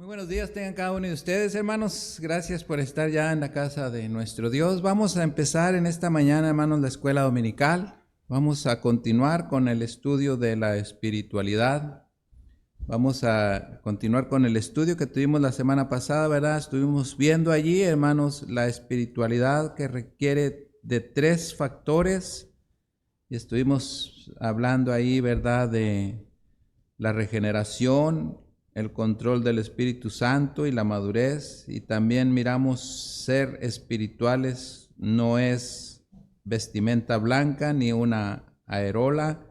Muy buenos días tengan cada uno de ustedes, hermanos. Gracias por estar ya en la casa de nuestro Dios. Vamos a empezar en esta mañana, hermanos, la escuela dominical. Vamos a continuar con el estudio de la espiritualidad. Vamos a continuar con el estudio que tuvimos la semana pasada, ¿verdad? Estuvimos viendo allí, hermanos, la espiritualidad que requiere de 3 factores. Y estuvimos hablando ahí, ¿verdad?, de la regeneración, el control del Espíritu Santo y la madurez. Y también miramos ser espirituales no es vestimenta blanca ni una areola,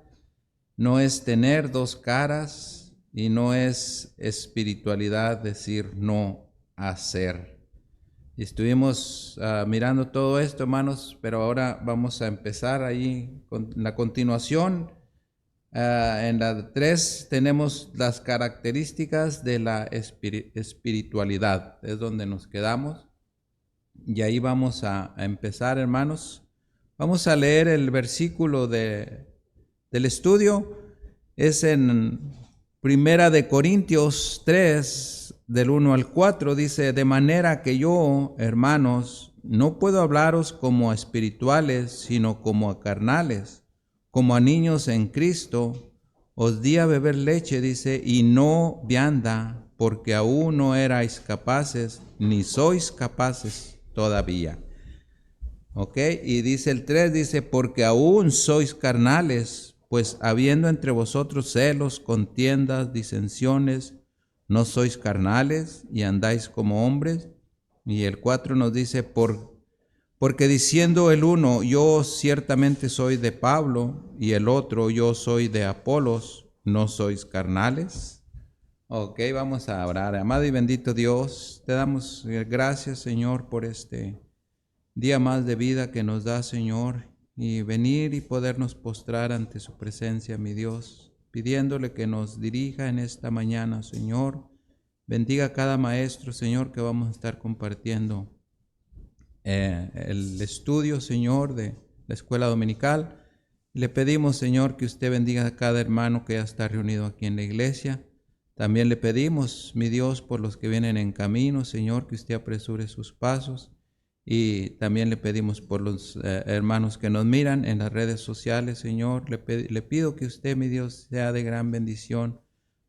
no es tener 2 caras y no es espiritualidad decir no hacer. Y estuvimos mirando todo esto, hermanos, pero ahora vamos a empezar ahí con la continuación. En la 3 tenemos las características de la espiritualidad, es donde nos quedamos. Y ahí vamos a empezar, hermanos. Vamos a leer el versículo del estudio. Es en Primera de Corintios 3, del 1 al 4, dice: de manera que yo, hermanos, no puedo hablaros como a espirituales, sino como a carnales, como a niños en Cristo. Os di a beber leche, dice, y no vianda, porque aún no erais capaces, ni sois capaces todavía. Ok, y dice el 3, dice, porque aún sois carnales, pues habiendo entre vosotros celos, contiendas, disensiones, no sois carnales y andáis como hombres. Y el 4 nos dice, porque diciendo el uno, yo ciertamente soy de Pablo, y el otro, yo soy de Apolos, ¿no sois carnales? Ok, vamos a orar. Amado y bendito Dios, te damos gracias, Señor, por este día más de vida que nos da, Señor, y venir y podernos postrar ante su presencia, mi Dios, pidiéndole que nos dirija en esta mañana, Señor. Bendiga a cada maestro, Señor, que vamos a estar compartiendo el estudio, Señor, de la escuela dominical. Le pedimos, Señor, que usted bendiga a cada hermano que ya está reunido aquí en la iglesia. También le pedimos, mi Dios, por los que vienen en camino, Señor, que usted apresure sus pasos. Y también le pedimos por los hermanos que nos miran en las redes sociales, Señor. Le pido que usted, mi Dios, sea de gran bendición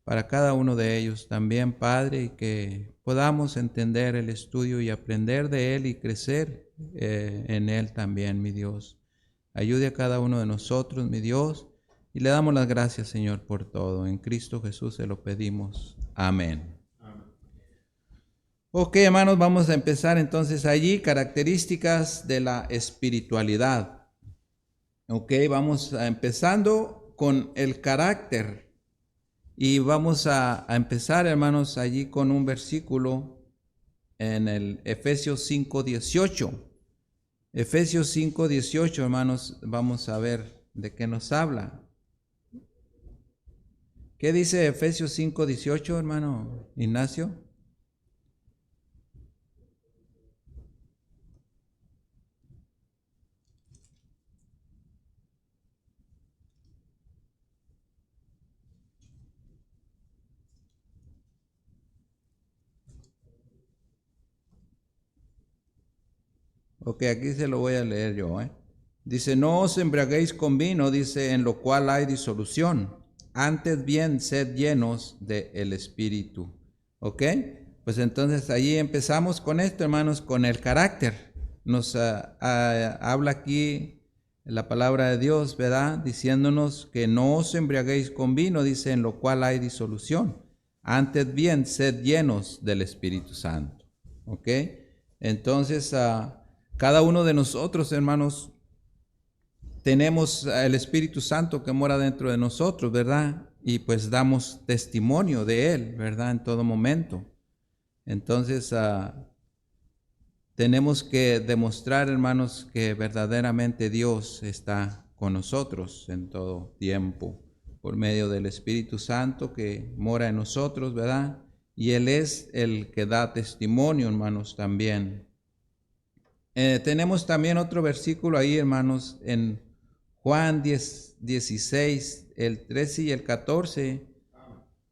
para cada uno de ellos también, Padre, y que podamos entender el estudio y aprender de él y crecer en él también, mi Dios. Ayude a cada uno de nosotros, mi Dios, y le damos las gracias, Señor, por todo. En Cristo Jesús se lo pedimos. Amén. Ok, hermanos, vamos a empezar entonces allí, características de la espiritualidad. Ok, vamos empezando con el carácter. Y vamos a empezar, hermanos, allí con un versículo en el Efesios 5:18. Efesios 5:18, hermanos, vamos a ver de qué nos habla. ¿Qué dice Efesios 5:18, hermano Ignacio? Ok, aquí se lo voy a leer yo. Dice, no os embriaguéis con vino, dice, en lo cual hay disolución. Antes bien, sed llenos del Espíritu. Ok, pues entonces ahí empezamos con esto, hermanos, con el carácter. Nos habla aquí la palabra de Dios, ¿verdad? Diciéndonos que no os embriaguéis con vino, dice, en lo cual hay disolución. Antes bien, sed llenos del Espíritu Santo. Ok, entonces cada uno de nosotros, hermanos, tenemos el Espíritu Santo que mora dentro de nosotros, ¿verdad? Y pues damos testimonio de Él, ¿verdad? En todo momento. Entonces, tenemos que demostrar, hermanos, que verdaderamente Dios está con nosotros en todo tiempo, por medio del Espíritu Santo que mora en nosotros, ¿verdad? Y Él es el que da testimonio, hermanos, también. Tenemos también otro versículo ahí, hermanos, en Juan 16, el 13 y el 14.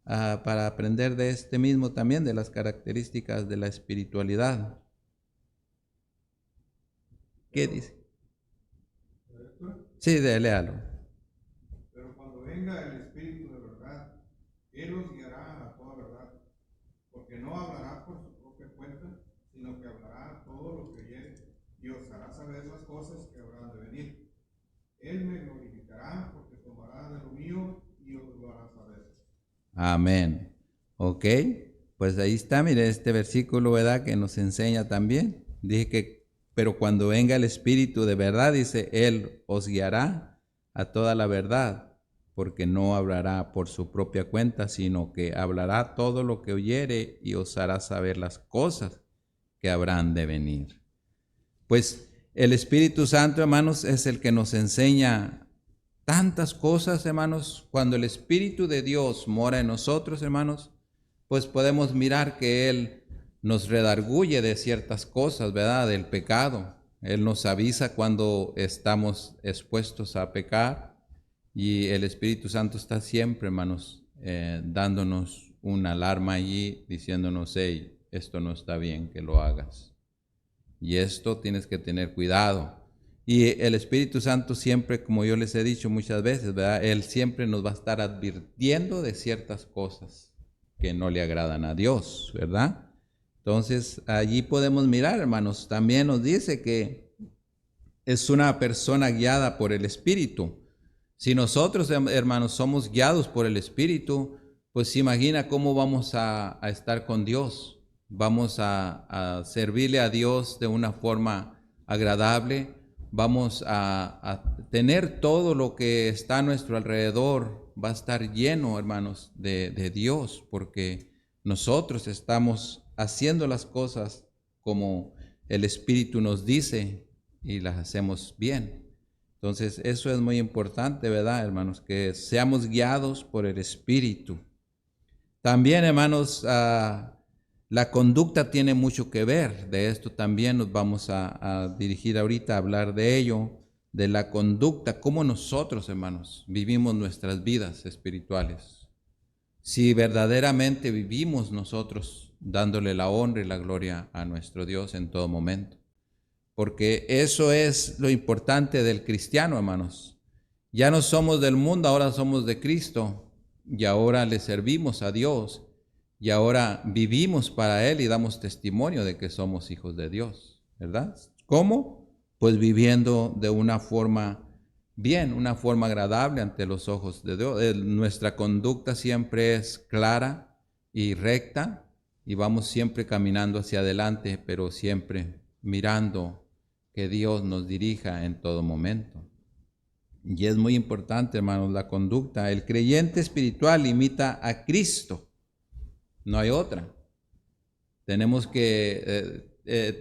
para aprender de este mismo también, de las características de la espiritualidad. ¿Qué dice? Sí, léalo. Pero cuando venga el Espíritu de verdad, Él os guiará a toda verdad, porque no hablará por su propia cuenta, sino que hablará todo lo que oyere, y os hará saber las cosas que habrán de venir. Él me glorificará, porque tomará de lo mío y os lo hará saber. Amén. Ok, pues ahí está, mire este versículo, ¿verdad? Que nos enseña también. Dije que, pero cuando venga el Espíritu de verdad, dice, Él os guiará a toda la verdad, porque no hablará por su propia cuenta, sino que hablará todo lo que oyere y os hará saber las cosas que habrán de venir. Pues el Espíritu Santo, hermanos, es el que nos enseña tantas cosas, hermanos. Cuando el Espíritu de Dios mora en nosotros, hermanos, pues podemos mirar que Él nos redarguye de ciertas cosas, ¿verdad? Del pecado. Él nos avisa cuando estamos expuestos a pecar y el Espíritu Santo está siempre, hermanos, dándonos una alarma allí, diciéndonos, hey, esto no está bien que lo hagas. Y esto tienes que tener cuidado. Y el Espíritu Santo siempre, como yo les he dicho muchas veces, ¿verdad? Él siempre nos va a estar advirtiendo de ciertas cosas que no le agradan a Dios, ¿verdad? Entonces, allí podemos mirar, hermanos, también nos dice que es una persona guiada por el Espíritu. Si nosotros, hermanos, somos guiados por el Espíritu, pues imagina cómo vamos a estar con Dios. Vamos a servirle a Dios de una forma agradable. Vamos a tener todo lo que está a nuestro alrededor. Va a estar lleno, hermanos, de Dios, porque nosotros estamos haciendo las cosas como el Espíritu nos dice y las hacemos bien. Entonces, eso es muy importante, ¿verdad, hermanos? Que seamos guiados por el Espíritu. También, hermanos, la conducta tiene mucho que ver. De esto también nos vamos a dirigir ahorita a hablar de ello, de la conducta, cómo nosotros, hermanos, vivimos nuestras vidas espirituales. Si verdaderamente vivimos nosotros dándole la honra y la gloria a nuestro Dios en todo momento. Porque eso es lo importante del cristiano, hermanos. Ya no somos del mundo, ahora somos de Cristo y ahora le servimos a Dios y ahora vivimos para Él y damos testimonio de que somos hijos de Dios, ¿verdad? ¿Cómo? Pues viviendo de una forma bien, una forma agradable ante los ojos de Dios. Nuestra conducta siempre es clara y recta y vamos siempre caminando hacia adelante, pero siempre mirando que Dios nos dirija en todo momento. Y es muy importante, hermanos, la conducta. El creyente espiritual imita a Cristo. No hay otra. Tenemos que,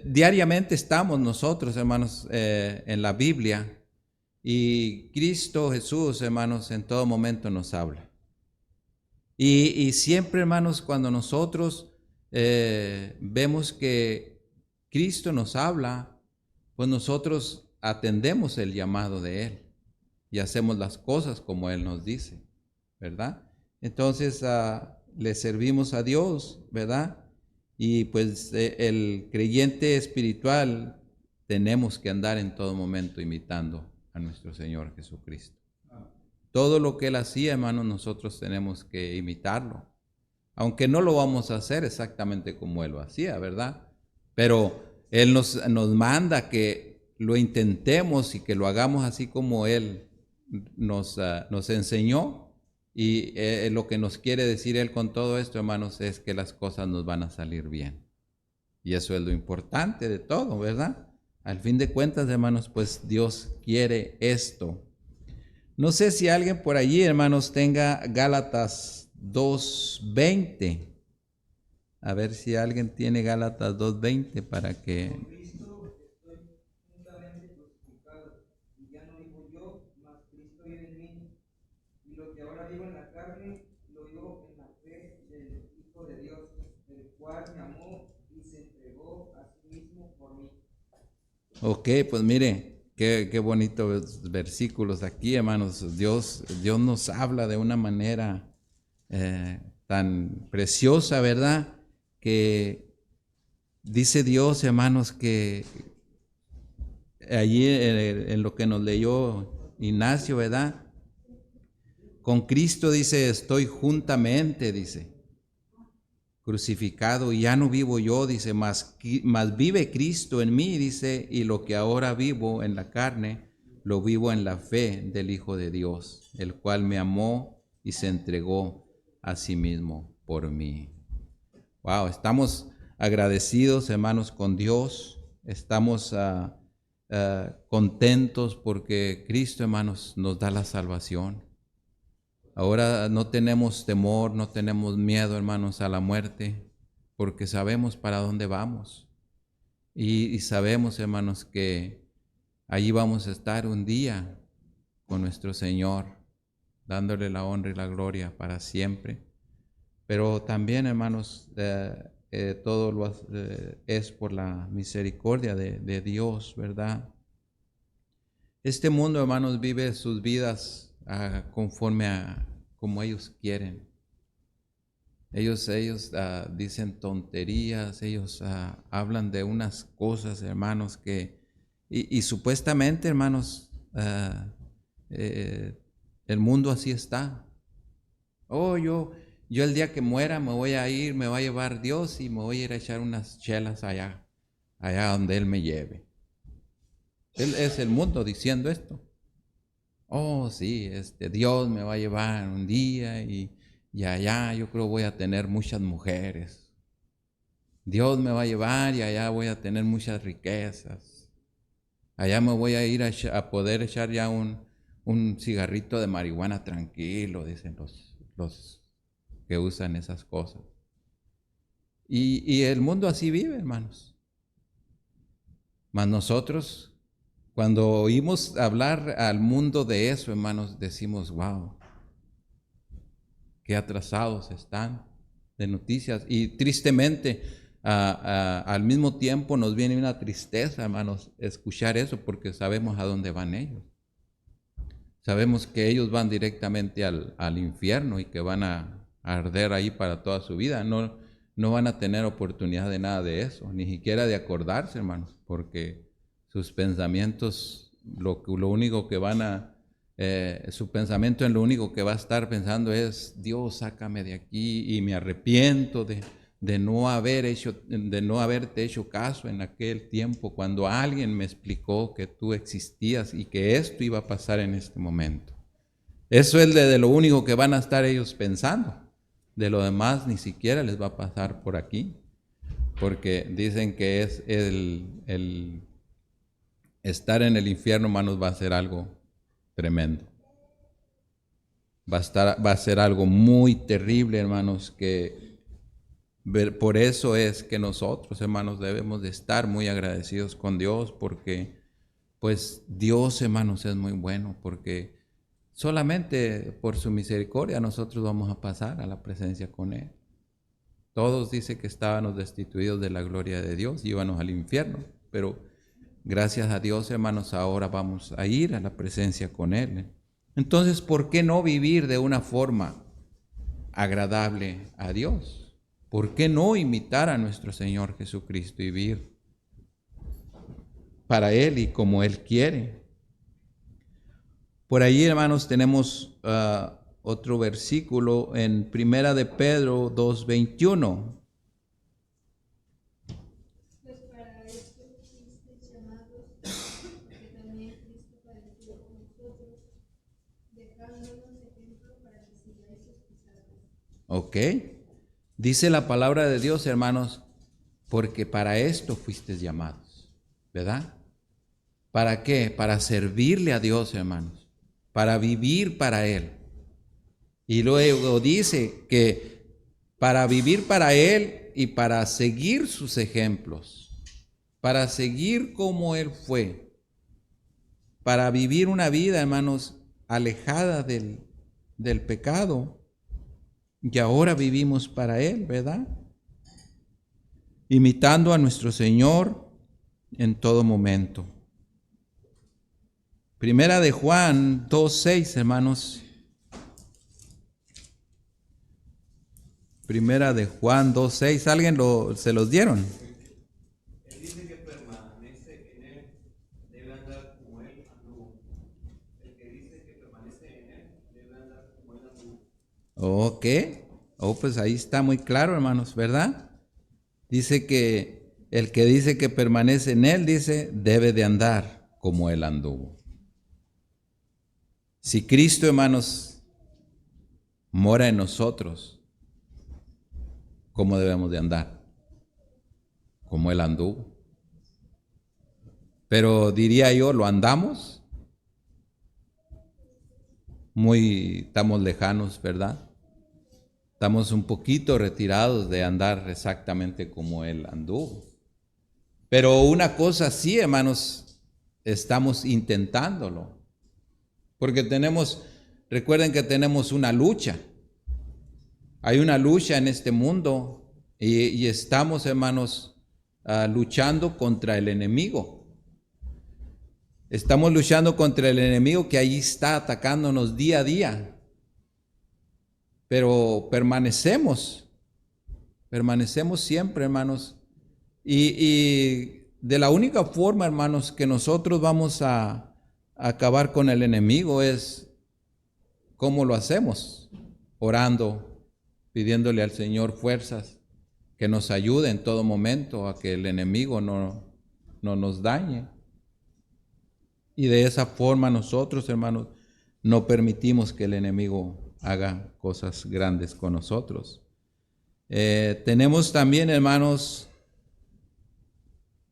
diariamente estamos nosotros, hermanos, en la Biblia. Y Cristo Jesús, hermanos, en todo momento nos habla. Y siempre, hermanos, cuando nosotros vemos que Cristo nos habla, pues nosotros atendemos el llamado de Él y hacemos las cosas como Él nos dice, ¿verdad? Entonces le servimos a Dios, ¿verdad? Y pues el creyente espiritual tenemos que andar en todo momento imitando a nuestro Señor Jesucristo. Todo lo que Él hacía, hermanos, nosotros tenemos que imitarlo. Aunque no lo vamos a hacer exactamente como Él lo hacía, ¿verdad? Pero Él nos manda que lo intentemos y que lo hagamos así como Él nos enseñó. Y lo que nos quiere decir Él con todo esto, hermanos, es que las cosas nos van a salir bien. Y eso es lo importante de todo, ¿verdad? Al fin de cuentas, hermanos, pues Dios quiere esto. No sé si alguien por allí, hermanos, tenga Gálatas 2:20. A ver si alguien tiene Gálatas 2:20 para que... Con Cristo estoy juntamente crucificado, y ya no vivo yo, mas Cristo vive en mí. Y lo que ahora vivo en la carne, lo vivo en la fe del Hijo de Dios, el cual me amó y se entregó a sí mismo por mí. Ok, pues mire, qué bonitos versículos aquí, hermanos. Dios nos habla de una manera tan preciosa, ¿verdad? Que dice Dios, hermanos, que allí en lo que nos leyó Ignacio, ¿verdad? Con Cristo, dice, estoy juntamente, dice, crucificado, y ya no vivo yo, dice, mas vive Cristo en mí, dice, y lo que ahora vivo en la carne, lo vivo en la fe del Hijo de Dios, el cual me amó y se entregó a sí mismo por mí. Wow, estamos agradecidos, hermanos, con Dios, estamos contentos porque Cristo, hermanos, nos da la salvación. Ahora no tenemos temor, no tenemos miedo, hermanos, a la muerte, porque sabemos para dónde vamos. Y sabemos, hermanos, que allí vamos a estar un día con nuestro Señor, dándole la honra y la gloria para siempre. Pero también, hermanos, todo es por la misericordia de Dios, ¿verdad? Este mundo, hermanos, vive sus vidas conforme a como ellos quieren. Ellos dicen tonterías, ellos hablan de unas cosas, hermanos, que y supuestamente, hermanos, el mundo así está. Oh, yo el día que muera me voy a ir, me va a llevar Dios y me voy a ir a echar unas chelas allá donde Él me lleve. Él es el mundo diciendo esto. Oh, sí, Dios me va a llevar un día y allá yo creo voy a tener muchas mujeres. Dios me va a llevar y allá voy a tener muchas riquezas. Allá me voy a ir a poder echar ya un cigarrito de marihuana tranquilo, dicen los que usan esas cosas. Y el mundo así vive, hermanos. Mas nosotros, cuando oímos hablar al mundo de eso, hermanos, decimos, wow, qué atrasados están de noticias. Y tristemente, al mismo tiempo nos viene una tristeza, hermanos, escuchar eso, porque sabemos a dónde van ellos. Sabemos que ellos van directamente al infierno y que van a arder ahí para toda su vida. No van a tener oportunidad de nada de eso, ni siquiera de acordarse, hermanos, porque sus pensamientos, lo único que su pensamiento en lo único que va a estar pensando es, Dios, sácame de aquí y me arrepiento de no haberte hecho caso en aquel tiempo cuando alguien me explicó que tú existías y que esto iba a pasar en este momento. Eso es de lo único que van a estar ellos pensando. De lo demás ni siquiera les va a pasar por aquí, porque dicen que es el estar en el infierno, hermanos, va a ser algo tremendo. Va a ser algo muy terrible, hermanos, por eso es que nosotros, hermanos, debemos de estar muy agradecidos con Dios, porque pues Dios, hermanos, es muy bueno, porque solamente por su misericordia nosotros vamos a pasar a la presencia con Él. Todos dicen que estábamos destituidos de la gloria de Dios y íbamos al infierno, pero gracias a Dios, hermanos, ahora vamos a ir a la presencia con Él. Entonces, ¿por qué no vivir de una forma agradable a Dios? ¿Por qué no imitar a nuestro Señor Jesucristo y vivir para Él y como Él quiere? Por ahí, hermanos, tenemos otro versículo en Primera de Pedro 2:21. Pues para esto fuisteis llamados, porque también Cristo padeció por nosotros, dejándonos ejemplo para que sigáis sus pisadas. Ok. Dice la palabra de Dios, hermanos, porque para esto fuisteis llamados, ¿verdad? ¿Para qué? Para servirle a Dios, hermanos, para vivir para Él. Y luego dice que para vivir para Él y para seguir sus ejemplos, para seguir como Él fue, para vivir una vida, hermanos, alejada del pecado. Y ahora vivimos para Él, ¿verdad? Imitando a nuestro Señor en todo momento. Primera de Juan 2:6, hermanos. Primera de Juan 2:6. ¿Alguien se los dieron? Él dice que permanece en él, debe andar como él anduvo. El que dice que permanece en él, debe andar como él anduvo. Ok. Pues ahí está muy claro, hermanos, ¿verdad? Dice que el que dice que permanece en él, dice, debe de andar como él anduvo. Si Cristo, hermanos, mora en nosotros, ¿cómo debemos de andar? Como él anduvo. Pero diría yo, ¿lo andamos? Estamos lejanos, ¿verdad? Estamos un poquito retirados de andar exactamente como él anduvo. Pero una cosa sí, hermanos, estamos intentándolo. Porque recuerden que tenemos una lucha. Hay una lucha en este mundo y estamos, hermanos, luchando contra el enemigo. Estamos luchando contra el enemigo que ahí está atacándonos día a día. Pero permanecemos siempre, hermanos. Y de la única forma, hermanos, que nosotros vamos a acabar con el enemigo es ¿cómo lo hacemos? Orando, pidiéndole al Señor fuerzas, que nos ayude en todo momento a que el enemigo no nos dañe. Y de esa forma nosotros, hermanos, no permitimos que el enemigo haga cosas grandes con nosotros. Tenemos también, hermanos,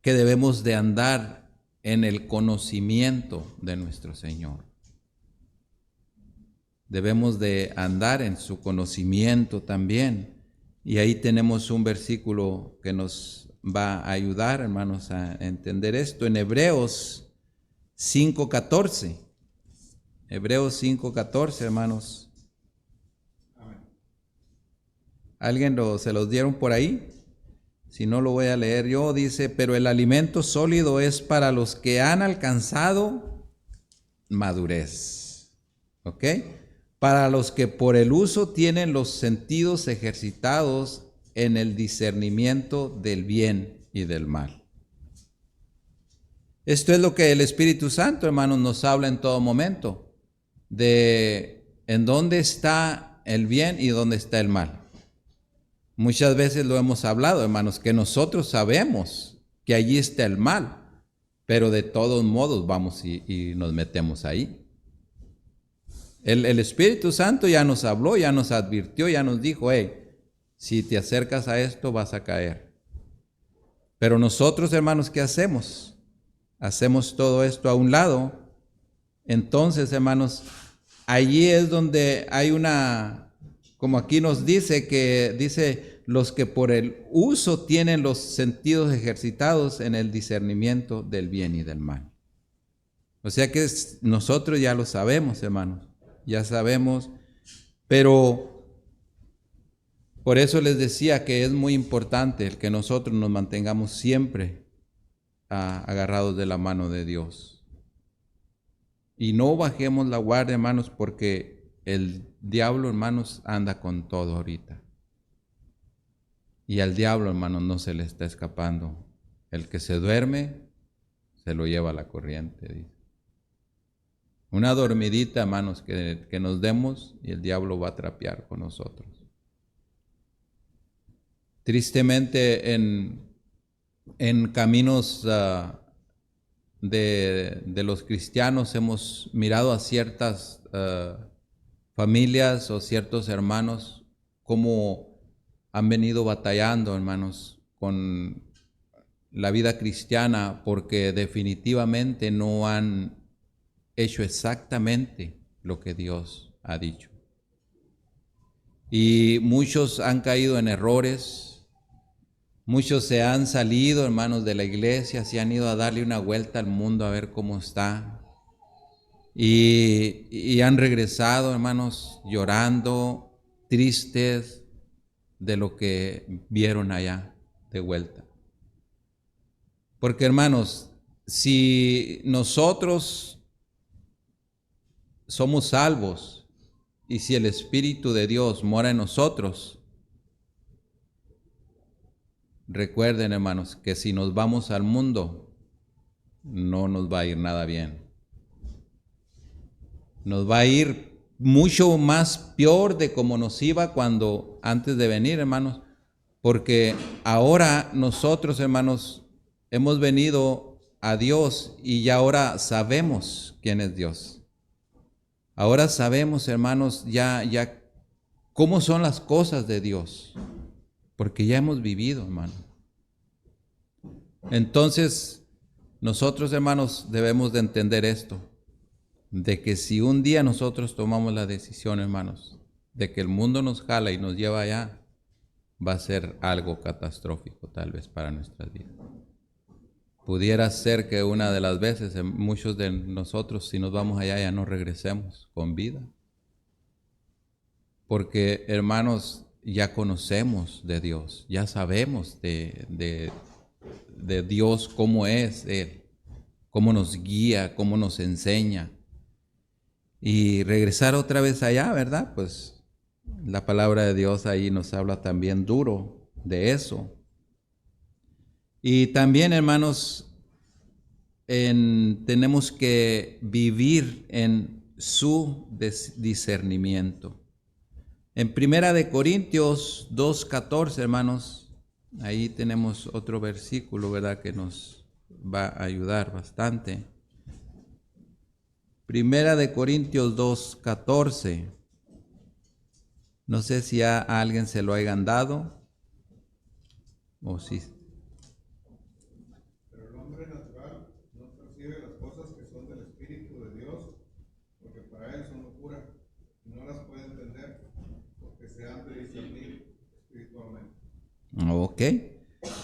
que debemos de andar en el conocimiento de nuestro Señor. Debemos de andar en su conocimiento también. Y ahí tenemos un versículo que nos va a ayudar, hermanos, a entender esto. En Hebreos 5:14. Hebreos 5:14, hermanos. ¿Alguien se los dieron por ahí? Si no, lo voy a leer yo. Dice, pero el alimento sólido es para los que han alcanzado madurez. ¿Ok? Para los que por el uso tienen los sentidos ejercitados en el discernimiento del bien y del mal. Esto es lo que el Espíritu Santo, hermanos, nos habla en todo momento. De en dónde está el bien y dónde está el mal. Muchas veces lo hemos hablado, hermanos, que nosotros sabemos que allí está el mal, pero de todos modos vamos y nos metemos ahí. El Espíritu Santo ya nos habló, ya nos advirtió, ya nos dijo, si te acercas a esto vas a caer. Pero nosotros, hermanos, ¿qué hacemos? Hacemos todo esto a un lado. Entonces, hermanos, allí es donde hay como aquí nos dice los que por el uso tienen los sentidos ejercitados en el discernimiento del bien y del mal. O sea que nosotros ya lo sabemos, hermanos, ya sabemos, pero por eso les decía que es muy importante el que nosotros nos mantengamos siempre agarrados de la mano de Dios. Y no bajemos la guardia, hermanos, porque el diablo, hermanos, anda con todo ahorita. Y al diablo, hermanos, no se le está escapando. El que se duerme, se lo lleva a la corriente, dice. Una dormidita, hermanos, que nos demos y el diablo va a trapear con nosotros. Tristemente, en caminos de los cristianos hemos mirado a ciertas familias o ciertos hermanos como han venido batallando, hermanos, con la vida cristiana porque definitivamente no han hecho exactamente lo que Dios ha dicho. Y muchos han caído en errores, muchos se han salido, hermanos, de la iglesia, se han ido a darle una vuelta al mundo a ver cómo está. Y han regresado, hermanos, llorando, tristes de lo que vieron allá de vuelta. Porque, hermanos, si nosotros somos salvos y si el Espíritu de Dios mora en nosotros, recuerden, hermanos, que si nos vamos al mundo, no nos va a ir nada bien. Nos va a ir mucho más peor de como nos iba cuando antes de venir, hermanos, porque ahora nosotros, hermanos, hemos venido a Dios y ya ahora sabemos quién es Dios. Ahora sabemos, hermanos, ya cómo son las cosas de Dios, porque ya hemos vivido, hermano. Entonces, nosotros, hermanos, debemos de entender esto, de que si un día nosotros tomamos la decisión, hermanos, de que el mundo nos jala y nos lleva allá, va a ser algo catastrófico tal vez para nuestras vidas. Pudiera ser que una de las veces muchos de nosotros, si nos vamos allá, ya no regresemos con vida. Porque, hermanos, ya conocemos de Dios, ya sabemos de Dios cómo es Él, cómo nos guía, cómo nos enseña. Y regresar otra vez allá, ¿verdad? Pues la palabra de Dios ahí nos habla también duro de eso. Y también, hermanos, tenemos que vivir en su discernimiento. En 1 Corintios 2:14, hermanos, ahí tenemos otro versículo, ¿verdad?, que nos va a ayudar bastante. 1 Corintios 2:14. No sé si a alguien se lo hayan dado o si. Pero el hombre natural no percibe las cosas que son del Espíritu de Dios, porque para él son locura, y no las puede entender, porque se han de discernir espiritualmente. Ok,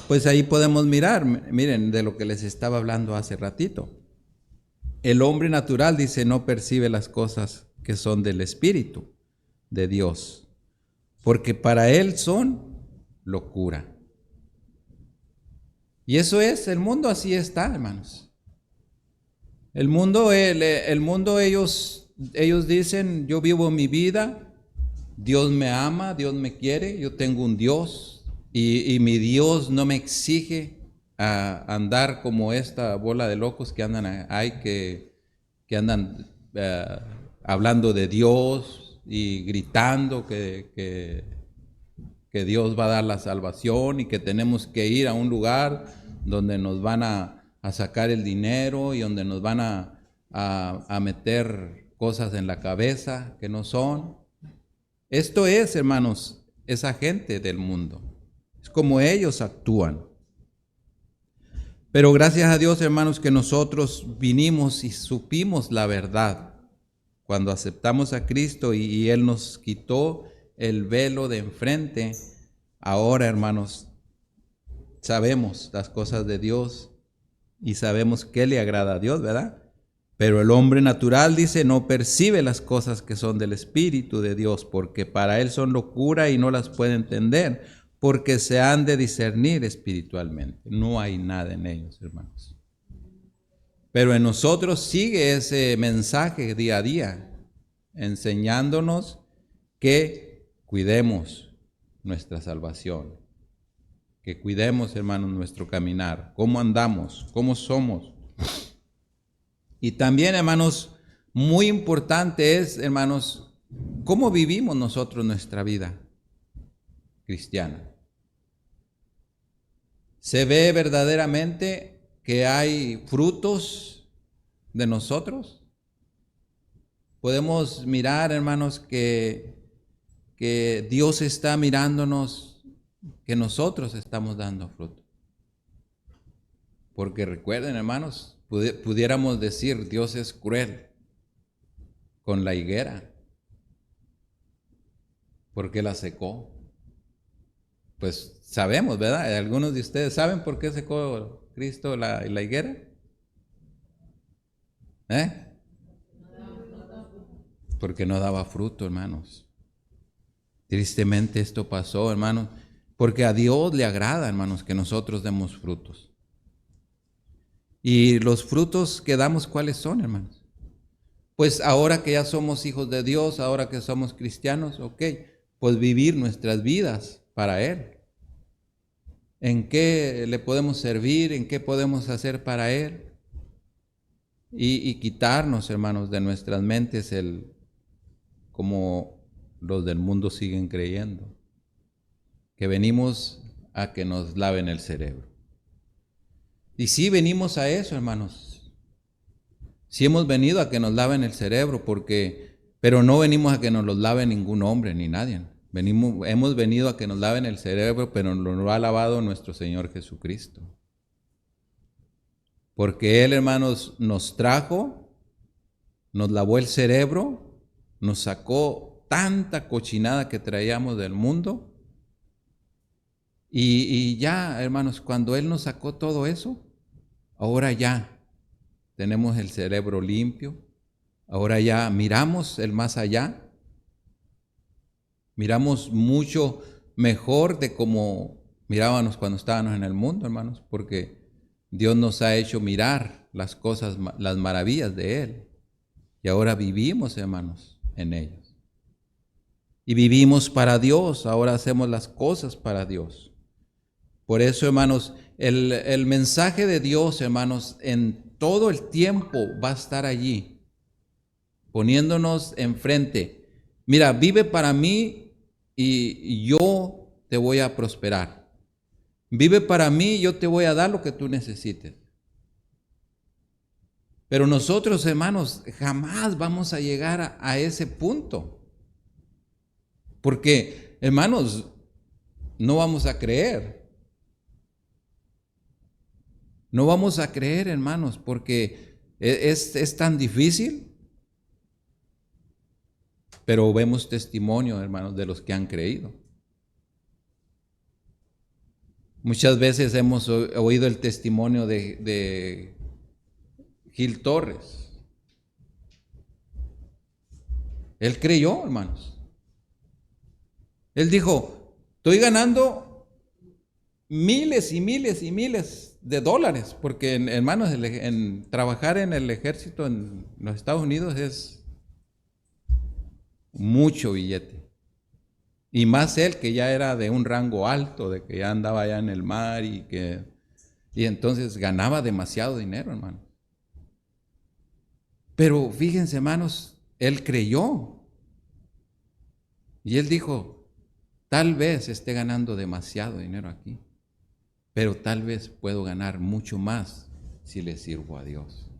pues ahí podemos mirar, miren, de lo que les estaba hablando hace ratito. El hombre natural, dice, no percibe las cosas que son del Espíritu de Dios, porque para él son locura. Y eso es, el mundo así está, hermanos. El mundo ellos dicen, yo vivo mi vida, Dios me ama, Dios me quiere, yo tengo un Dios y mi Dios no me exige a andar como esta bola de locos que andan ahí, que andan hablando de Dios y gritando que Dios va a dar la salvación y que tenemos que ir a un lugar donde nos van a sacar el dinero y donde nos van a meter cosas en la cabeza que no son. Esto es, hermanos, esa gente del mundo. Es como ellos actúan. Pero gracias a Dios, hermanos, que nosotros vinimos y supimos la verdad. Cuando aceptamos a Cristo y Él nos quitó el velo de enfrente, ahora, hermanos, sabemos las cosas de Dios y sabemos qué le agrada a Dios, ¿verdad? Pero el hombre natural, dice, no percibe las cosas que son del Espíritu de Dios, porque para él son locura y no las puede entender, porque se han de discernir espiritualmente. No hay nada en ellos, hermanos. Pero en nosotros sigue ese mensaje día a día, enseñándonos que cuidemos nuestra salvación, que cuidemos, hermanos, nuestro caminar, cómo andamos, cómo somos. Y también, hermanos, muy importante es, hermanos, cómo vivimos nosotros nuestra vida cristiana. ¿Se ve verdaderamente que hay frutos de nosotros? Podemos mirar, hermanos, que Dios está mirándonos, que nosotros estamos dando fruto. Porque recuerden, hermanos, pudiéramos decir, Dios es cruel con la higuera, porque la secó. Pues sabemos, ¿verdad? Algunos de ustedes saben por qué secó Cristo la higuera. Porque no daba fruto, hermanos. Tristemente esto pasó, hermanos, porque a Dios le agrada, hermanos, que nosotros demos frutos. Y los frutos que damos, ¿cuáles son, hermanos? Pues ahora que ya somos hijos de Dios, ahora que somos cristianos, ok, pues vivir nuestras vidas para Él. en qué le podemos servir, en qué podemos hacer para Él. Y quitarnos, hermanos, de nuestras mentes como los del mundo siguen creyendo, que venimos a que nos laven el cerebro. Y sí venimos a eso, hermanos. Sí hemos venido a que nos laven el cerebro, pero no venimos a que nos los lave ningún hombre ni nadie. Hemos venido a que nos laven el cerebro, pero nos lo ha lavado nuestro Señor Jesucristo. Porque Él, hermanos, nos trajo, nos lavó el cerebro, nos sacó tanta cochinada que traíamos del mundo. Y ya, hermanos, cuando Él nos sacó todo eso, ahora ya tenemos el cerebro limpio, ahora ya miramos el más allá, miramos mucho mejor de como mirábamos cuando estábamos en el mundo, hermanos, porque Dios nos ha hecho mirar las cosas, las maravillas de Él. Y ahora vivimos, hermanos, en ellos. Y vivimos para Dios, ahora hacemos las cosas para Dios. Por eso, hermanos, el mensaje de Dios, hermanos, en todo el tiempo va a estar allí, poniéndonos enfrente. Mira, vive para mí y yo te voy a prosperar. Vive para mí, yo te voy a dar lo que tú necesites. Pero nosotros, hermanos, jamás vamos a llegar a ese punto. Porque, hermanos, no vamos a creer. No vamos a creer, hermanos, porque es tan difícil. Pero vemos testimonio, hermanos, de los que han creído. Muchas veces hemos oído el testimonio de Gil Torres. Él creyó, hermanos. Él dijo, estoy ganando miles y miles y miles de dólares, porque, hermanos, en trabajar en el ejército en los Estados Unidos es mucho billete. Y más él, que ya era de un rango alto, de que ya andaba allá en el mar y entonces ganaba demasiado dinero, hermano. Pero fíjense, hermanos, él creyó. Y él dijo, tal vez esté ganando demasiado dinero aquí, pero tal vez puedo ganar mucho más si le sirvo a Dios.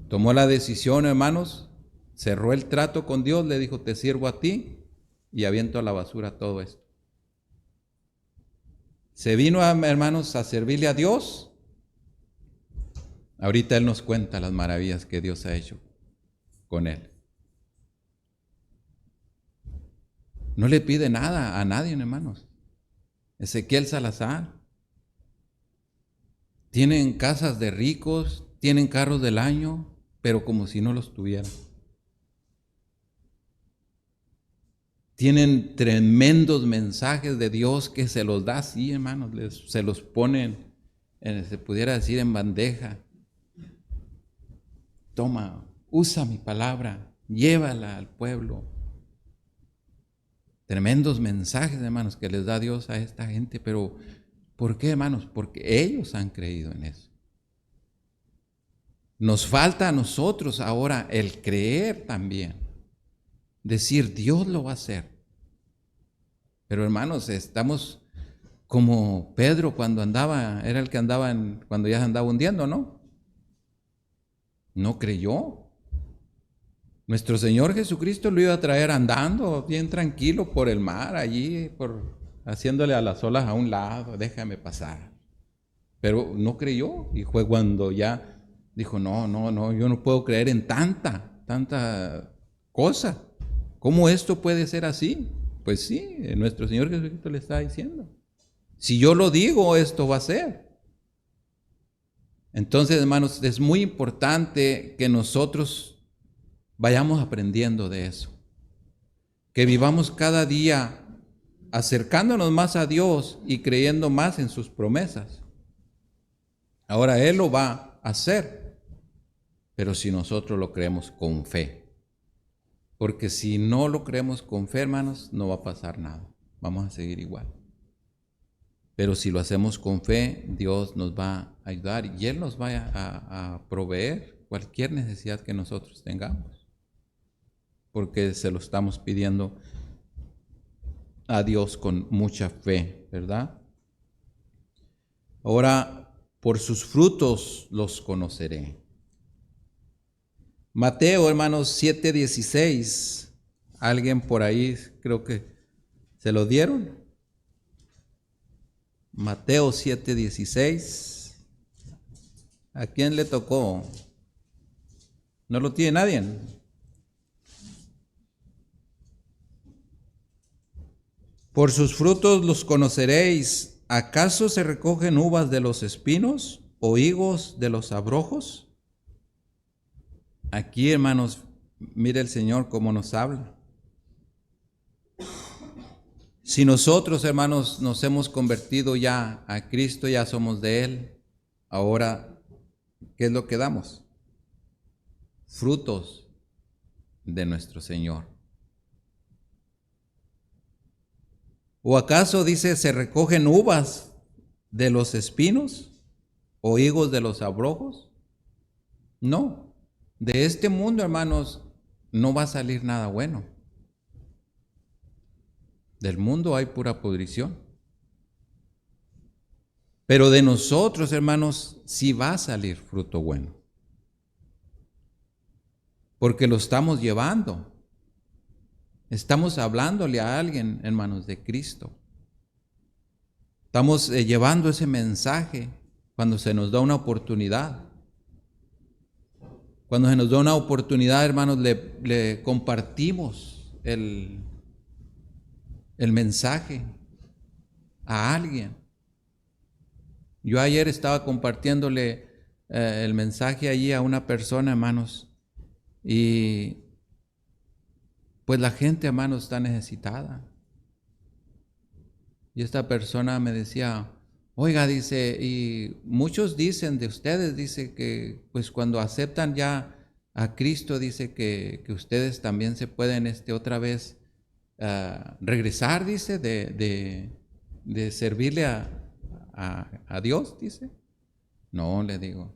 Tomó la decisión, hermanos, cerró el trato con Dios, le dijo, te sirvo a ti y aviento a la basura todo esto. Se vino, hermanos, a servirle a Dios. Ahorita Él nos cuenta las maravillas que Dios ha hecho con Él. No le pide nada a nadie, hermanos. Ezequiel Salazar. Tienen casas de ricos, tienen carros del año, pero como si no los tuvieran. Tienen tremendos mensajes de Dios que se los da así, hermanos, se los ponen, se pudiera decir, en bandeja. Toma, usa mi palabra, llévala al pueblo. Tremendos mensajes, hermanos, que les da Dios a esta gente, pero ¿por qué, hermanos? Porque ellos han creído en eso. Nos falta a nosotros ahora el creer también. Decir, Dios lo va a hacer. Pero, hermanos, estamos como Pedro cuando andaba, era el que andaba cuando ya se andaba hundiendo, ¿no? No creyó. Nuestro Señor Jesucristo lo iba a traer andando bien tranquilo por el mar, allí, haciéndole a las olas a un lado, déjame pasar. Pero no creyó y fue cuando ya dijo, no, yo no puedo creer en tanta cosa. ¿Cómo esto puede ser así? Pues sí, nuestro Señor Jesucristo le está diciendo. Si yo lo digo, esto va a ser. Entonces, hermanos, es muy importante que nosotros vayamos aprendiendo de eso. Que vivamos cada día acercándonos más a Dios y creyendo más en sus promesas. Ahora Él lo va a hacer, pero si nosotros lo creemos con fe. Porque si no lo creemos con fe, hermanos, no va a pasar nada. Vamos a seguir igual. Pero si lo hacemos con fe, Dios nos va a ayudar y Él nos va a proveer cualquier necesidad que nosotros tengamos, porque se lo estamos pidiendo a Dios con mucha fe, ¿verdad? Ahora, por sus frutos los conoceré. Mateo, hermanos, 7:16. Alguien por ahí creo que se lo dieron. Mateo 7:16. ¿A quién le tocó? ¿No lo tiene nadie? Por sus frutos los conoceréis. ¿Acaso se recogen uvas de los espinos o higos de los abrojos? Aquí, hermanos, mire el Señor cómo nos habla. Si nosotros, hermanos, nos hemos convertido ya a Cristo, ya somos de Él, ahora, ¿qué es lo que damos? Frutos de nuestro Señor. ¿O acaso dice, se recogen uvas de los espinos o higos de los abrojos? No, de este mundo, hermanos, no va a salir nada bueno. Del mundo hay pura pudrición. Pero de nosotros, hermanos, sí va a salir fruto bueno. Porque lo estamos llevando. Estamos hablándole a alguien, hermanos, de Cristo. Estamos llevando ese mensaje cuando se nos da una oportunidad. Cuando se nos da una oportunidad, hermanos, le compartimos el mensaje a alguien. Yo ayer estaba compartiéndole el mensaje allí a una persona, hermanos, y pues la gente, hermanos, está necesitada. Y esta persona me decía, oiga, dice, y muchos dicen de ustedes, dice que pues cuando aceptan ya a Cristo, dice que ustedes también se pueden otra vez regresar, dice, de servirle a Dios, dice. No, le digo,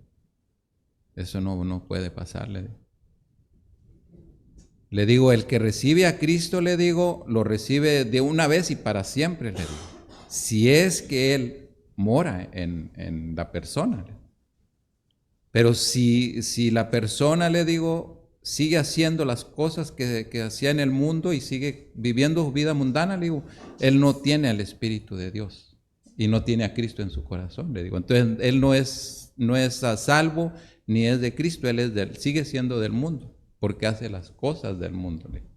eso no puede pasar, le digo. Le digo, el que recibe a Cristo, le digo, lo recibe de una vez y para siempre, le digo. Si es que Él mora en la persona. Pero si la persona, le digo, sigue haciendo las cosas que hacía en el mundo y sigue viviendo su vida mundana, le digo, él no tiene al Espíritu de Dios y no tiene a Cristo en su corazón, le digo. Entonces, él no es a salvo ni es de Cristo, él sigue siendo del mundo, porque hace las cosas del mundo, le digo.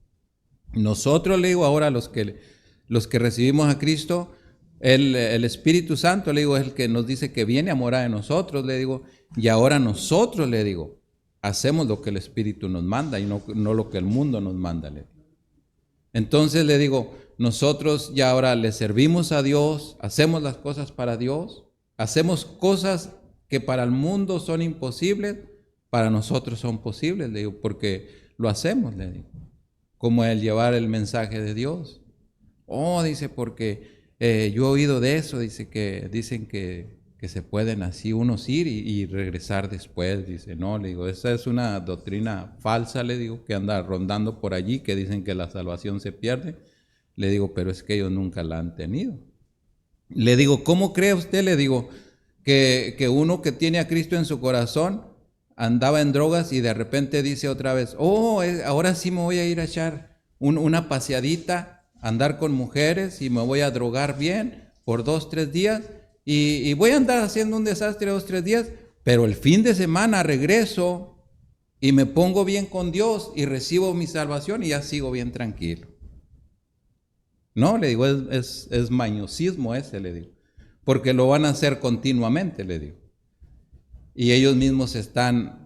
Nosotros, le digo, ahora los que recibimos a Cristo, el Espíritu Santo, le digo, es el que nos dice que viene a morar en nosotros, le digo, y ahora nosotros, le digo, hacemos lo que el Espíritu nos manda y no lo que el mundo nos manda, le digo. Entonces, le digo, nosotros ya ahora le servimos a Dios, hacemos las cosas para Dios, hacemos cosas que para el mundo son imposibles, para nosotros son posibles, le digo, porque lo hacemos, le digo, como el llevar el mensaje de Dios. Oh, dice, porque yo he oído de eso, dice que dicen que se pueden así unos ir y regresar después. Dice, no, le digo, esa es una doctrina falsa, le digo, que anda rondando por allí, que dicen que la salvación se pierde. Le digo, pero es que ellos nunca la han tenido. Le digo, ¿cómo cree usted? Le digo, que uno que tiene a Cristo en su corazón andaba en drogas y de repente dice otra vez, oh, ahora sí me voy a ir a echar una paseadita, andar con mujeres y me voy a drogar bien por 2-3 días y voy a andar haciendo un desastre 2-3 días, pero el fin de semana regreso y me pongo bien con Dios y recibo mi salvación y ya sigo bien tranquilo. No, le digo, es mañosismo ese, le digo, porque lo van a hacer continuamente, le digo. Y ellos mismos se están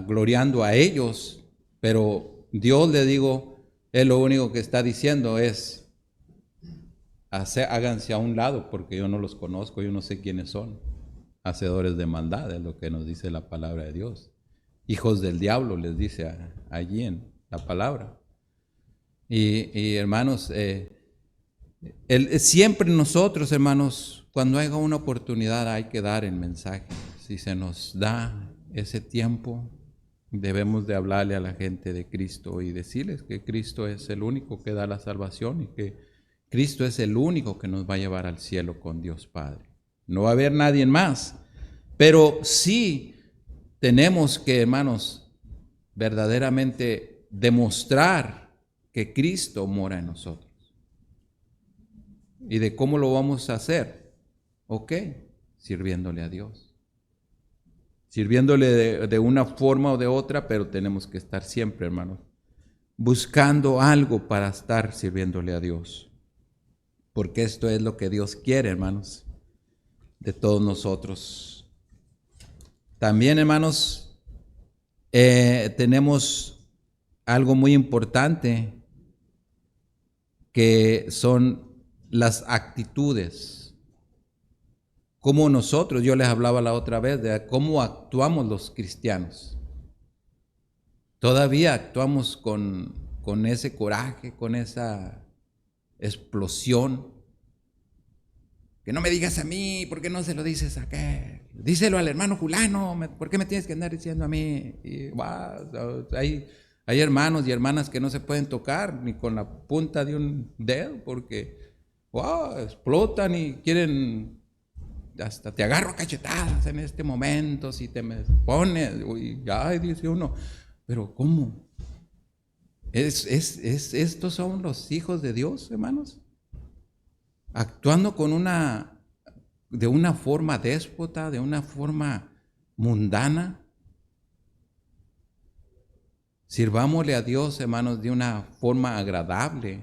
gloriando a ellos, pero Dios, le digo, Él lo único que está diciendo es, háganse a un lado, porque yo no los conozco, yo no sé quiénes son. Hacedores de maldad, es lo que nos dice la palabra de Dios. Hijos del diablo, les dice allí en la palabra. Y hermanos, Siempre nosotros, hermanos, cuando haya una oportunidad hay que dar el mensaje. Si se nos da ese tiempo, debemos de hablarle a la gente de Cristo y decirles que Cristo es el único que da la salvación y que Cristo es el único que nos va a llevar al cielo con Dios Padre. No va a haber nadie más, pero sí tenemos que, hermanos, verdaderamente demostrar que Cristo mora en nosotros. ¿Y de cómo lo vamos a hacer? Ok, sirviéndole a Dios. Sirviéndole de una forma o de otra, pero tenemos que estar siempre, hermanos, buscando algo para estar sirviéndole a Dios. Porque esto es lo que Dios quiere, hermanos, de todos nosotros. También, hermanos, tenemos algo muy importante que son las actitudes. Como nosotros, yo les hablaba la otra vez de cómo actuamos los cristianos. Todavía actuamos con ese coraje, con esa explosión. Que no me digas a mí, ¿por qué no se lo dices a aquel? Díselo al hermano fulano, ¿por qué me tienes que andar diciendo a mí? Y, wow, hay hermanos y hermanas que no se pueden tocar ni con la punta de un dedo porque explotan y quieren, hasta te agarro cachetadas en este momento si te me pones, y dice uno, pero ¿cómo? ¿Estos son los hijos de Dios, hermanos? Actuando de una forma déspota, de una forma mundana. Sirvámosle a Dios, hermanos, de una forma agradable.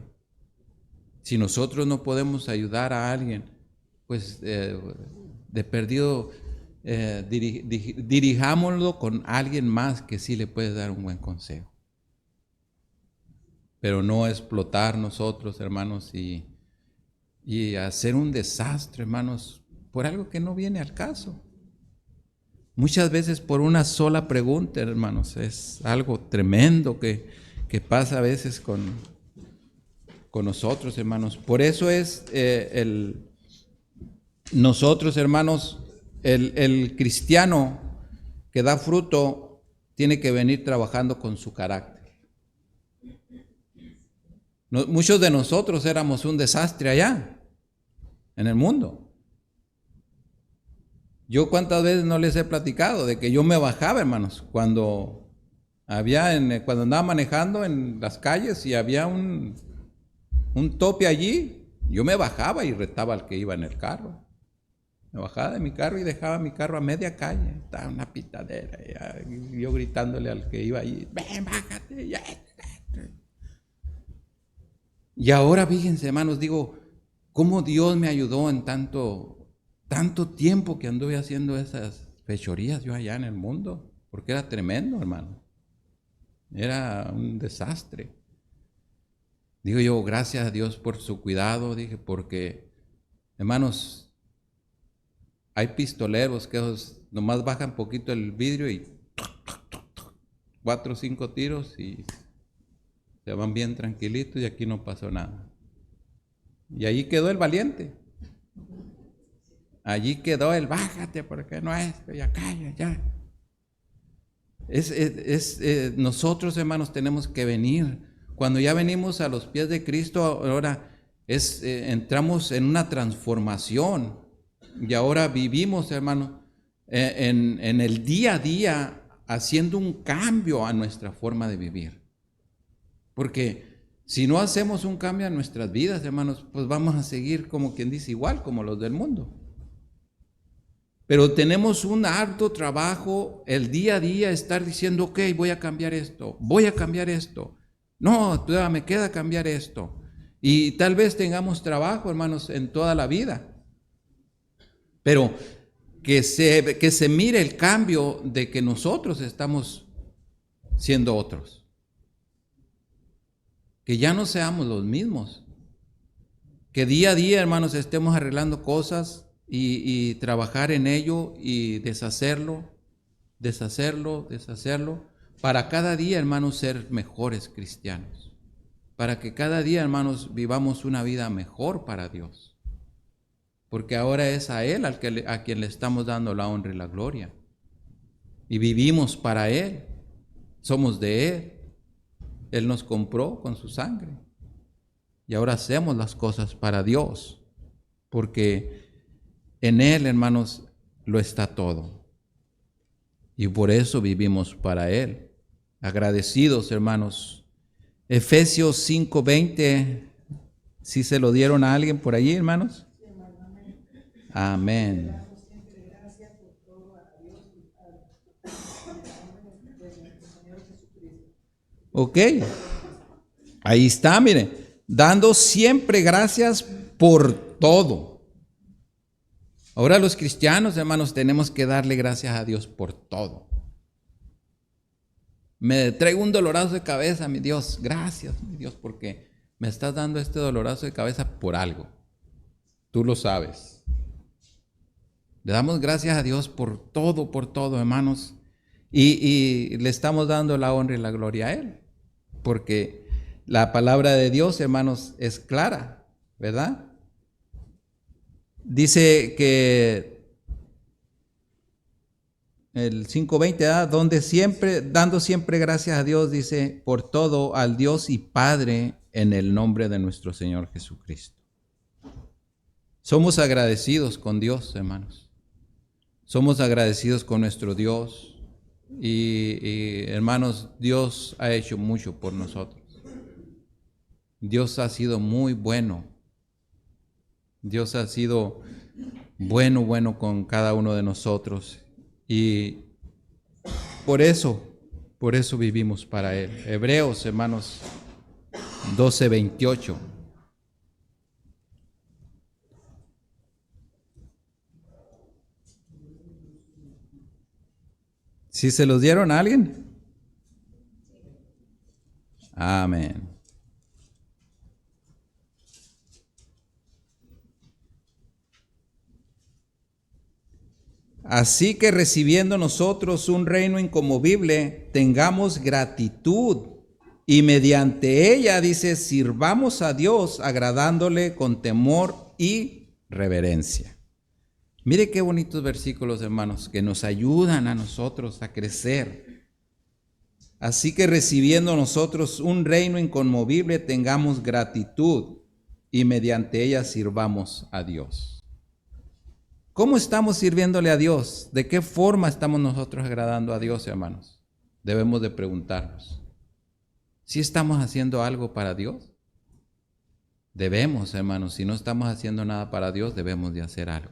Si nosotros no podemos ayudar a alguien, pues de perdido dirijámoslo con alguien más que sí le puede dar un buen consejo. Pero no explotar nosotros, hermanos, y hacer un desastre, hermanos, por algo que no viene al caso. Muchas veces por una sola pregunta, hermanos, es algo tremendo que pasa a veces con nosotros, hermanos. Por eso es nosotros, hermanos, el cristiano que da fruto tiene que venir trabajando con su carácter. Muchos de nosotros éramos un desastre allá, en el mundo. Yo cuántas veces no les he platicado de que yo me bajaba, hermanos, cuando andaba manejando en las calles y había un tope allí, yo me bajaba y retaba al que iba en el carro. Me bajaba de mi carro y dejaba mi carro a media calle. Estaba una pitadera, y yo gritándole al que iba allí, ven, bájate, ya. Y ahora, fíjense, hermanos, digo, cómo Dios me ayudó en tanto tiempo que anduve haciendo esas fechorías yo allá en el mundo, porque era tremendo, hermano. Era un desastre. Digo yo, gracias a Dios por su cuidado, dije, porque, hermanos, hay pistoleros que nomás bajan poquito el vidrio y 4 o 5 tiros y se van bien tranquilitos y aquí no pasó nada. Y allí quedó el valiente. Allí quedó el bájate porque no es, ya calla, ya. Nosotros, hermanos, tenemos que venir. Cuando ya venimos a los pies de Cristo, ahora entramos en una transformación. Y ahora vivimos, hermanos, en el día a día haciendo un cambio a nuestra forma de vivir. Porque si no hacemos un cambio en nuestras vidas, hermanos, pues vamos a seguir, como quien dice, igual como los del mundo. Pero tenemos un harto trabajo el día a día, estar diciendo, ok, voy a cambiar esto, no, todavía me queda cambiar esto. Y tal vez tengamos trabajo, hermanos, en toda la vida. Pero que se mire el cambio de que nosotros estamos siendo otros. Que ya no seamos los mismos. Que día a día, hermanos, estemos arreglando cosas y trabajar en ello y deshacerlo, para cada día, hermanos, ser mejores cristianos. para que cada día, hermanos, vivamos una vida mejor para Dios. Porque ahora es a Él a quien le estamos dando la honra y la gloria. Y vivimos para Él. Somos de Él. Él nos compró con su sangre. Y ahora hacemos las cosas para Dios. Porque en Él, hermanos, lo está todo. Y por eso vivimos para Él. Agradecidos, hermanos. Efesios 5:20, ¿sí se lo dieron a alguien por allí, hermanos? Amén. Ok, ahí está, mire, dando siempre gracias por todo. Ahora los cristianos, hermanos, tenemos que darle gracias a Dios por todo. Me traigo un dolorazo de cabeza, mi Dios, gracias, mi Dios, porque me estás dando este dolorazo de cabeza por algo. Tú lo sabes. Le damos gracias a Dios por todo, hermanos, y le estamos dando la honra y la gloria a Él, porque la palabra de Dios, hermanos, es clara, ¿verdad? Dice que el 5:20, dando siempre gracias a Dios, dice, por todo al Dios y Padre en el nombre de nuestro Señor Jesucristo. Somos agradecidos con Dios, hermanos. Somos agradecidos con nuestro Dios. Y hermanos, Dios ha hecho mucho por nosotros. Dios ha sido muy bueno. Dios ha sido bueno con cada uno de nosotros. Y por eso vivimos para Él. Hebreos, hermanos, 12:28. ¿Sí se los dieron a alguien? Amén. Así que recibiendo nosotros un reino inconmovible, tengamos gratitud y mediante ella, dice, sirvamos a Dios agradándole con temor y reverencia. Mire qué bonitos versículos, hermanos, que nos ayudan a nosotros a crecer. Así que recibiendo nosotros un reino inconmovible, tengamos gratitud y mediante ella sirvamos a Dios. ¿Cómo estamos sirviéndole a Dios? ¿De qué forma estamos nosotros agradando a Dios, hermanos? Debemos de preguntarnos. ¿Sí estamos haciendo algo para Dios? Debemos, hermanos, si no estamos haciendo nada para Dios, debemos de hacer algo.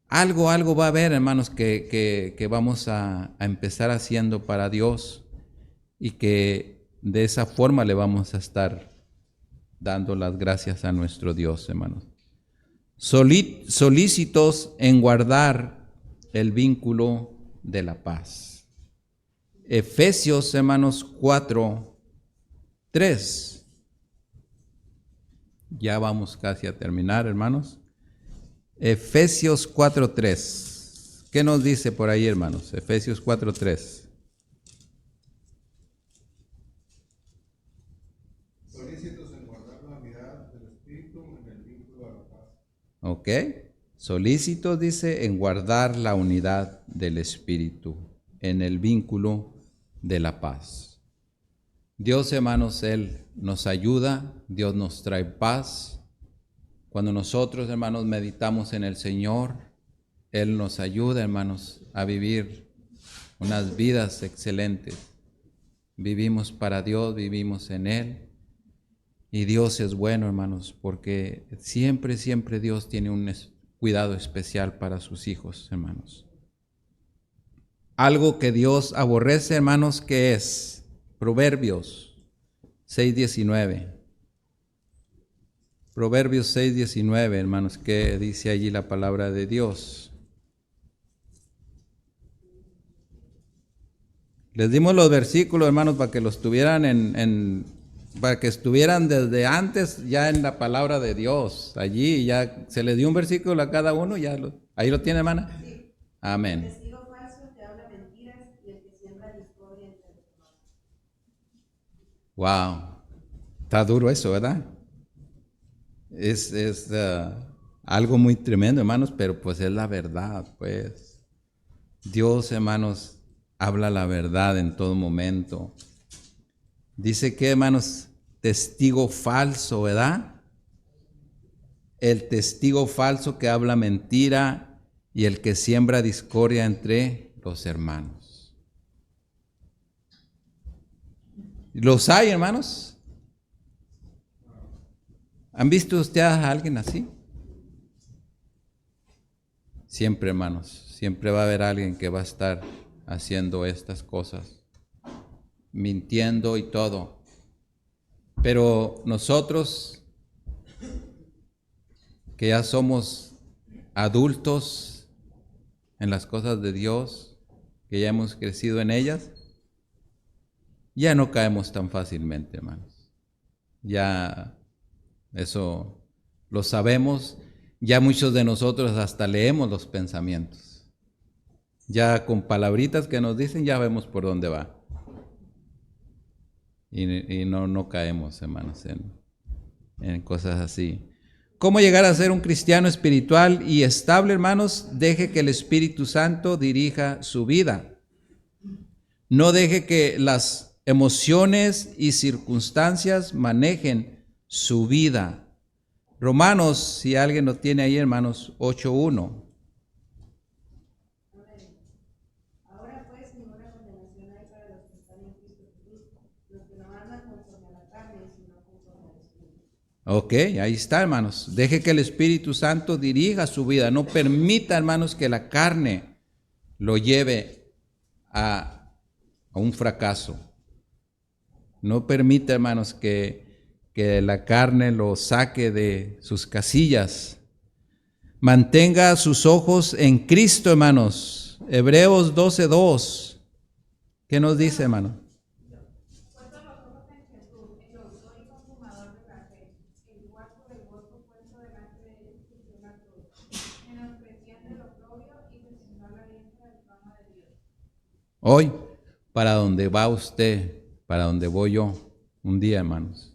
Algo va a haber, hermanos, que vamos a empezar haciendo para Dios y que de esa forma le vamos a estar dando las gracias a nuestro Dios, hermanos. Solícitos en guardar el vínculo de la paz. Efesios, hermanos, 4:3. Ya vamos casi a terminar, hermanos. Efesios 4:3. ¿Qué nos dice por ahí, hermanos? Efesios 4:3. Solícitos en guardar la unidad del Espíritu en el vínculo de la paz. ¿Ok? Solícitos, dice, en guardar la unidad del Espíritu en el vínculo de la paz. Dios, hermanos, Él nos ayuda, Dios nos trae paz. Cuando nosotros, hermanos, meditamos en el Señor, Él nos ayuda, hermanos, a vivir unas vidas excelentes. Vivimos para Dios, vivimos en Él. Y Dios es bueno, hermanos, porque siempre Dios tiene un cuidado especial para sus hijos, hermanos. Algo que Dios aborrece, hermanos, ¿qué es? Proverbios 6:19. Proverbios 6:19, hermanos, ¿qué dice allí la palabra de Dios? Les dimos los versículos, hermanos, para que los tuvieran para que estuvieran desde antes ya en la palabra de Dios. Allí ya se les dio un versículo a cada uno, ahí lo tiene, hermana. Sí. Amén. El testigo falso que habla mentiras y el que siembra discordia entre los hermanos. Wow. Está duro eso, ¿verdad? Es algo muy tremendo, hermanos, pero pues es la verdad, pues. Dios, hermanos, habla la verdad en todo momento. Dice que, hermanos, testigo falso, ¿verdad? El testigo falso que habla mentira y el que siembra discordia entre los hermanos. ¿Los hay, hermanos? ¿Han visto ustedes a alguien así? Siempre, hermanos, siempre va a haber alguien que va a estar haciendo estas cosas, mintiendo y todo. Pero nosotros, que ya somos adultos en las cosas de Dios, que ya hemos crecido en ellas, ya no caemos tan fácilmente, hermanos. Ya eso lo sabemos. Ya muchos de nosotros hasta leemos los pensamientos. Ya con palabritas que nos dicen ya vemos por dónde va. Y no caemos, hermanos, en cosas así. ¿Cómo llegar a ser un cristiano espiritual y estable, hermanos? Deje que el Espíritu Santo dirija su vida. No deje que las emociones y circunstancias manejen su vida. Romanos, si alguien lo tiene ahí, hermanos, 8:1. Ahora pues ninguna condenación hay para los que están en Cristo Jesús, los que no andan conforme a la carne, sino conforme al Espíritu. Ok, ahí está, hermanos. Deje que el Espíritu Santo dirija su vida. No permita, hermanos, que la carne lo lleve a un fracaso. No permita, hermanos, que la carne lo saque de sus casillas. Mantenga sus ojos en Cristo, hermanos. Hebreos 12:2. ¿Qué nos dice, hermano? Puesto los ojos en Jesús, el autor y consumador de la fe, el cual por el gozo puesto delante de él sufrió la cruz, menospreciando el oprobio y se sentó a la diestra del trono de Dios. Hoy, para donde va usted, para donde voy yo, un día, hermanos,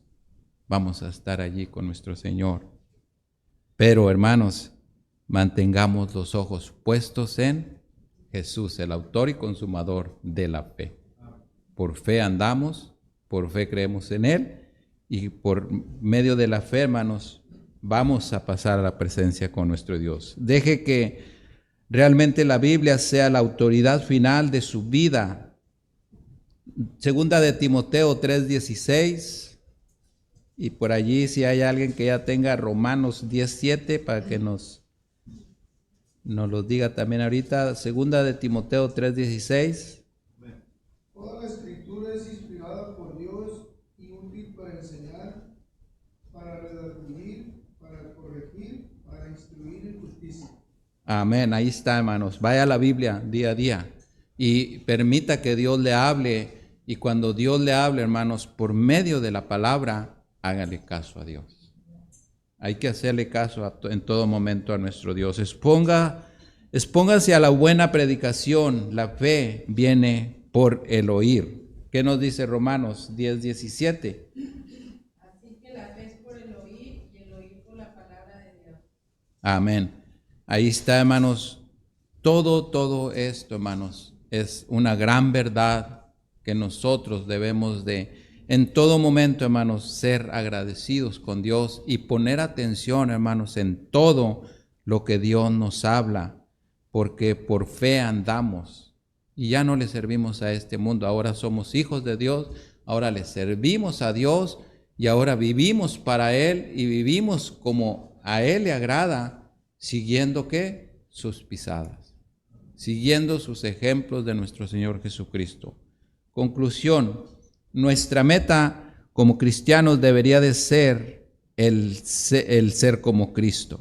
vamos a estar allí con nuestro Señor. Pero, hermanos, mantengamos los ojos puestos en Jesús, el autor y consumador de la fe. Por fe andamos, por fe creemos en Él y por medio de la fe, hermanos, vamos a pasar a la presencia con nuestro Dios. Deje que realmente la Biblia sea la autoridad final de su vida. Segunda de Timoteo 3:16. Y por allí si hay alguien que ya tenga Romanos 10:7 para que nos lo diga también ahorita. Segunda de Timoteo 3:16. Toda la escritura es inspirada por Dios y útil para enseñar, para redarguir, para corregir, para instruir en justicia. Amén, ahí está, hermanos. Vaya a la Biblia día a día y permita que Dios le hable. Y cuando Dios le hable, hermanos, por medio de la palabra, hágale caso a Dios. Hay que hacerle caso en todo momento a nuestro Dios. Expóngase a la buena predicación. La fe viene por el oír. ¿Qué nos dice Romanos 10:17? Así que la fe es por el oír y el oír por la palabra de Dios. Amén. Ahí está, hermanos. Todo esto, hermanos, es una gran verdad que nosotros debemos de, en todo momento, hermanos, ser agradecidos con Dios y poner atención, hermanos, en todo lo que Dios nos habla, porque por fe andamos y ya no le servimos a este mundo. Ahora somos hijos de Dios, ahora le servimos a Dios y ahora vivimos para Él y vivimos como a Él le agrada, siguiendo ¿qué? Sus pisadas, siguiendo sus ejemplos de nuestro Señor Jesucristo. Conclusión, nuestra meta como cristianos debería de ser el ser como Cristo.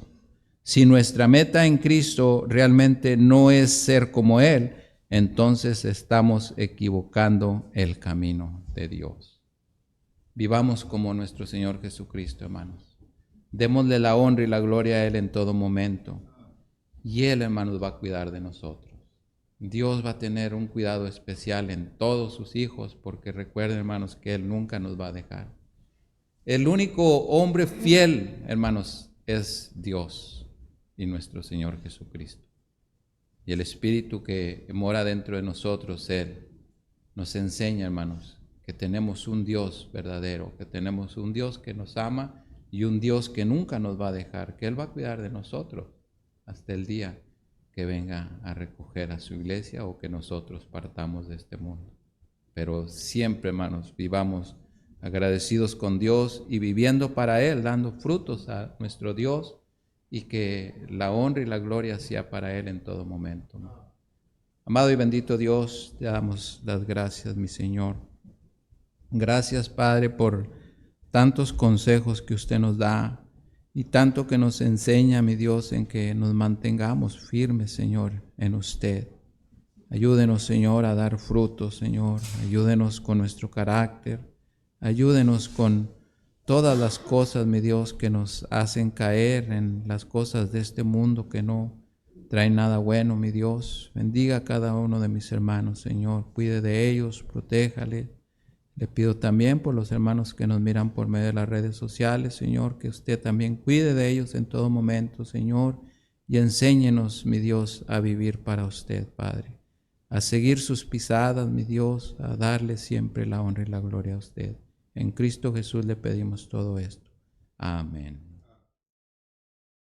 Si nuestra meta en Cristo realmente no es ser como Él, entonces estamos equivocando el camino de Dios. Vivamos como nuestro Señor Jesucristo, hermanos. Démosle la honra y la gloria a Él en todo momento. Y Él, hermanos, va a cuidar de nosotros. Dios va a tener un cuidado especial en todos sus hijos, porque recuerden, hermanos, que Él nunca nos va a dejar. El único hombre fiel, hermanos, es Dios y nuestro Señor Jesucristo. Y el Espíritu que mora dentro de nosotros, Él nos enseña, hermanos, que tenemos un Dios verdadero, que tenemos un Dios que nos ama y un Dios que nunca nos va a dejar, que Él va a cuidar de nosotros hasta el día que venga a recoger a su iglesia o que nosotros partamos de este mundo. Pero siempre, hermanos, vivamos agradecidos con Dios y viviendo para Él, dando frutos a nuestro Dios, y que la honra y la gloria sea para Él en todo momento. Amado y bendito Dios, te damos las gracias, mi Señor. Gracias, Padre, por tantos consejos que usted nos da y tanto que nos enseña, mi Dios, en que nos mantengamos firmes, Señor, en usted. Ayúdenos, Señor, a dar frutos, Señor. Ayúdenos con nuestro carácter. Ayúdenos con todas las cosas, mi Dios, que nos hacen caer en las cosas de este mundo que no traen nada bueno, mi Dios. Bendiga a cada uno de mis hermanos, Señor. Cuide de ellos, protéjale. Le pido también por los hermanos que nos miran por medio de las redes sociales, Señor, que usted también cuide de ellos en todo momento, Señor, y enséñenos, mi Dios, a vivir para usted, Padre, a seguir sus pisadas, mi Dios, a darle siempre la honra y la gloria a usted. En Cristo Jesús le pedimos todo esto. Amén.